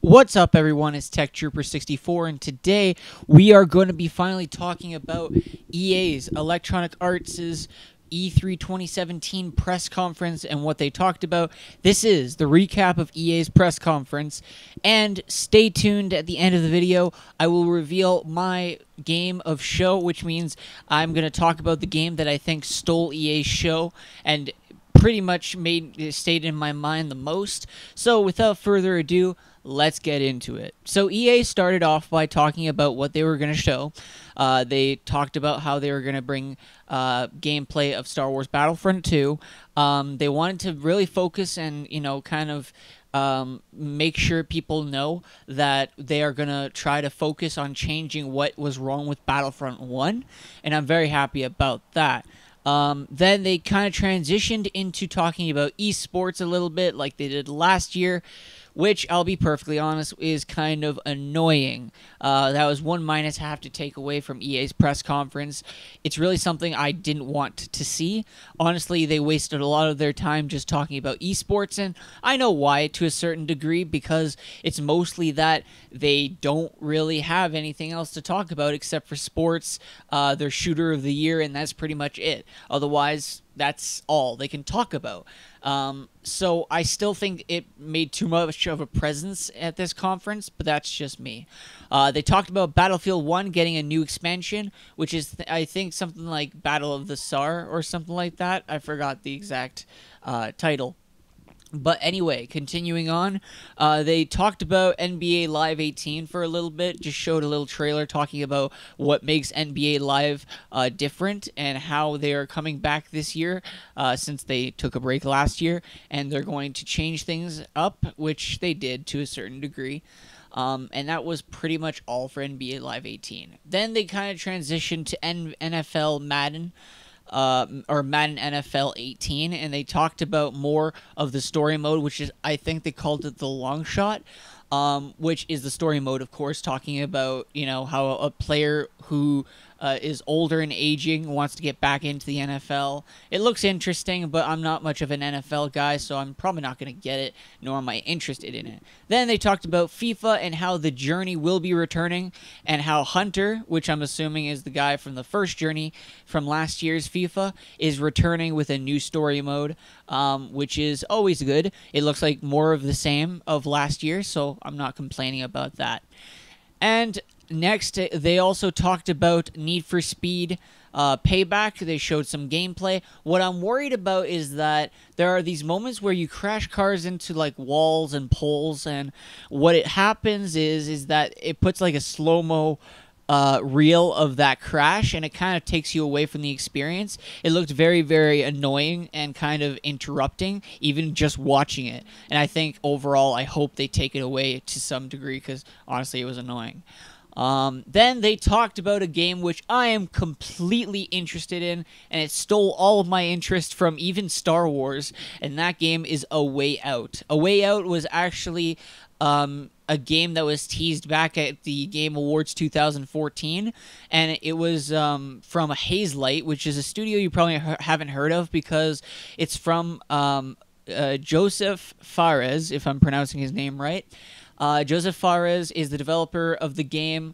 What's up, everyone? It's Tech Trooper 64, and today we are going to be finally talking about EA's Electronic Arts' E3 2017 press conference and what they talked about. This is the recap of EA's press conference, and stay tuned at the end of the video. I will reveal my game of show, which means I'm going to talk about the game that I think stole EA's show and pretty much stayed in my mind the most. So without further ado, let's get into it. So EA started off by talking about what they were going to show. They talked about how they were going to bring gameplay of Star Wars Battlefront 2. They wanted to really focus and, kind of make sure people know that they are going to try to focus on changing what was wrong with Battlefront 1, and I'm very happy about that. Then they kind of transitioned into talking about esports a little bit like they did last year, which, I'll be perfectly honest, is kind of annoying. That was one minus I have to take away from EA's press conference. It's really something I didn't want to see. Honestly, they wasted a lot of their time just talking about esports, and I know why to a certain degree, because it's mostly that they don't really have anything else to talk about except for sports, their shooter of the year, and that's pretty much it. Otherwise, that's all they can talk about. So I still think it made too much of a presence at this conference, but that's just me. They talked about Battlefield 1 getting a new expansion, which is, I think, something like Battle of the Tsar or something like that. I forgot the exact title. But anyway, continuing on, they talked about NBA Live 18 for a little bit, just showed a little trailer talking about what makes NBA Live different and how they are coming back this year since they took a break last year, and they're going to change things up, which they did to a certain degree. And that was pretty much all for NBA Live 18. Then they kind of transitioned to NFL Madden. Or Madden NFL 18, and they talked about more of the story mode, which is, I think they called it the long shot, which is the story mode, of course, talking about, how a player who is older and aging wants to get back into the NFL. It looks interesting, but I'm not much of an NFL guy, so I'm probably not going to get it, nor am I interested in it. Then they talked about FIFA and how the Journey will be returning, and how Hunter, which I'm assuming is the guy from the first Journey from last year's FIFA, is returning with a new story mode, which is always good. It looks like more of the same of last year, so I'm not complaining about that. And next, they also talked about Need for Speed Payback. They showed some gameplay. What I'm worried about is that there are these moments where you crash cars into like walls and poles, and what it happens is that it puts like a slow-mo reel of that crash, and it kind of takes you away from the experience. It looked very, very annoying and kind of interrupting, even just watching it. And I think overall, I hope they take it away to some degree, because honestly, it was annoying. Then they talked about a game which I am completely interested in, and it stole all of my interest from even Star Wars, and that game is A Way Out. A Way Out was actually a game that was teased back at the Game Awards 2014, and it was from Hazelight, which is a studio you probably haven't heard of, because it's from Joseph Fares, if I'm pronouncing his name right. Joseph Fares is the developer of the game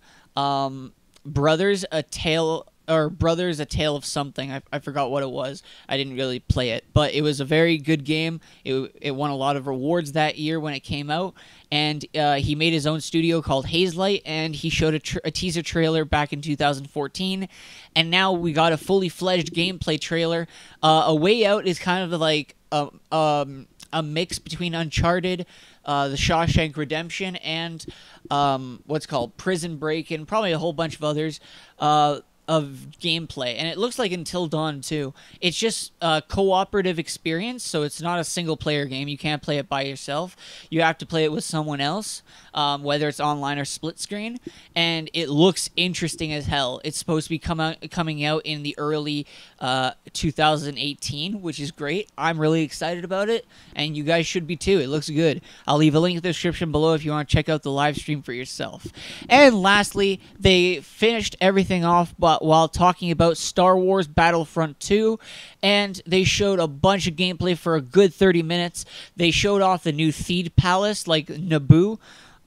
Brothers: A Tale of Something. I forgot what it was. I didn't really play it, but it was a very good game. It won a lot of rewards that year when it came out, and he made his own studio called Hazelight, and he showed a teaser trailer back in 2014, and now we got a fully fledged gameplay trailer. A Way Out is kind of like a mix between Uncharted, the Shawshank Redemption, and what's called Prison Break, and probably a whole bunch of others of gameplay. And it looks like Until Dawn too. It's just a cooperative experience, so it's not a single player game. You can't play it by yourself. You have to play it with someone else, whether it's online or split screen, and it looks interesting as hell. It's supposed to be coming out in the early 2018, which is great. I'm really excited about it, and you guys should be too. It looks good. I'll leave a link in the description below if you want to check out the live stream for yourself. And lastly, they finished everything off while talking about Star Wars Battlefront 2, and they showed a bunch of gameplay for a good 30 minutes. They showed off the new Theed Palace, like Naboo,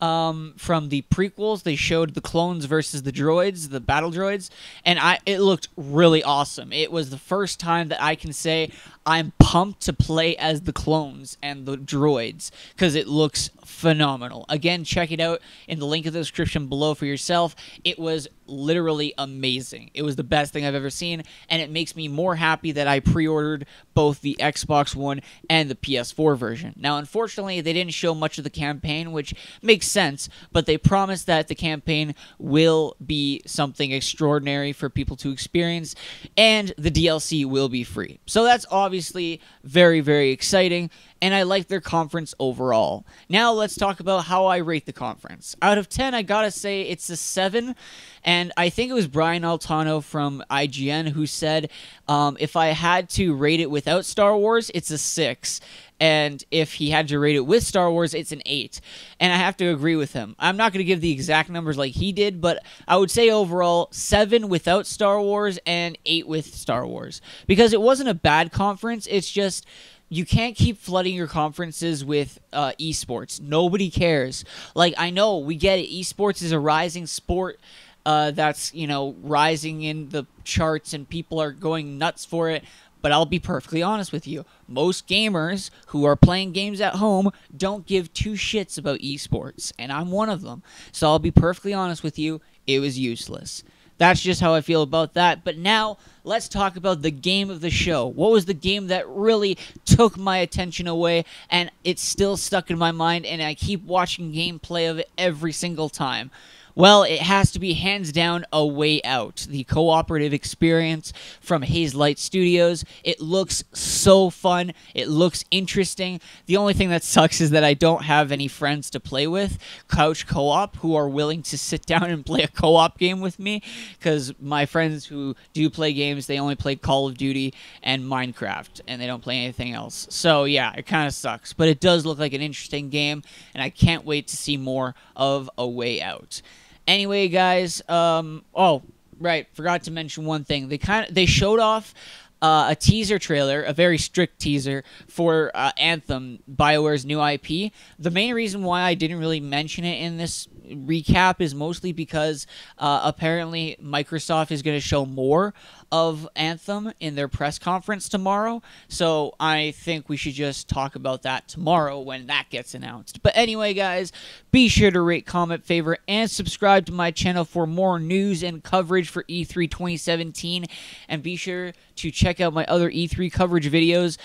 from the prequels. They showed the clones versus the droids, the battle droids, and it looked really awesome. It was the first time that I can say I'm pumped to play as the clones and the droids because it looks phenomenal. Again, check it out in the link in the description below for yourself. It was literally amazing. It was the best thing I've ever seen, and it makes me more happy that I pre-ordered both the Xbox One and the PS4 version. Now, unfortunately, they didn't show much of the campaign, which makes sense, but they promised that the campaign will be something extraordinary for people to experience, and the DLC will be free. So that's obviously very, very exciting, and I like their conference overall. Now let's talk about how I rate the conference. Out of 10, I gotta say it's a 7, and I think it was Brian Altano from IGN who said if I had to rate it without Star Wars, it's a 6. And if he had to rate it with Star Wars, it's an 8. And I have to agree with him. I'm not going to give the exact numbers like he did, but I would say overall 7 without Star Wars and 8 with Star Wars. Because it wasn't a bad conference, it's just you can't keep flooding your conferences with esports. Nobody cares. Like, I know, we get it. Esports is a rising sport that's, rising in the charts and people are going nuts for it. But I'll be perfectly honest with you. Most gamers who are playing games at home don't give two shits about esports, and I'm one of them. So I'll be perfectly honest with you, it was useless. That's just how I feel about that. But now, let's talk about the game of the show. What was the game that really took my attention away, and it's still stuck in my mind, and I keep watching gameplay of it every single time? Well, it has to be hands down A Way Out, the cooperative experience from Hazelight Studios. It looks so fun. It looks interesting. The only thing that sucks is that I don't have any friends to play with, couch co-op, who are willing to sit down and play a co-op game with me, because my friends who do play games, they only play Call of Duty and Minecraft, and they don't play anything else. So yeah, it kind of sucks, but it does look like an interesting game, and I can't wait to see more of A Way Out. Anyway, guys, oh, right, forgot to mention one thing. They showed off a teaser trailer, a very strict teaser for Anthem, BioWare's new IP. The main reason why I didn't really mention it in this recap is mostly because apparently Microsoft is going to show more of Anthem in their press conference tomorrow, so I think we should just talk about that tomorrow when that gets announced. But anyway, guys, be sure to rate, comment, favorite, and subscribe to my channel for more news and coverage for E3 2017, and be sure to check out my other E3 coverage videos.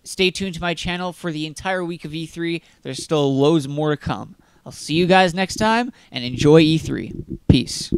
Stay tuned to my channel for the entire week of E3. There's still loads more to come. I'll see you guys next time, and enjoy E3. Peace.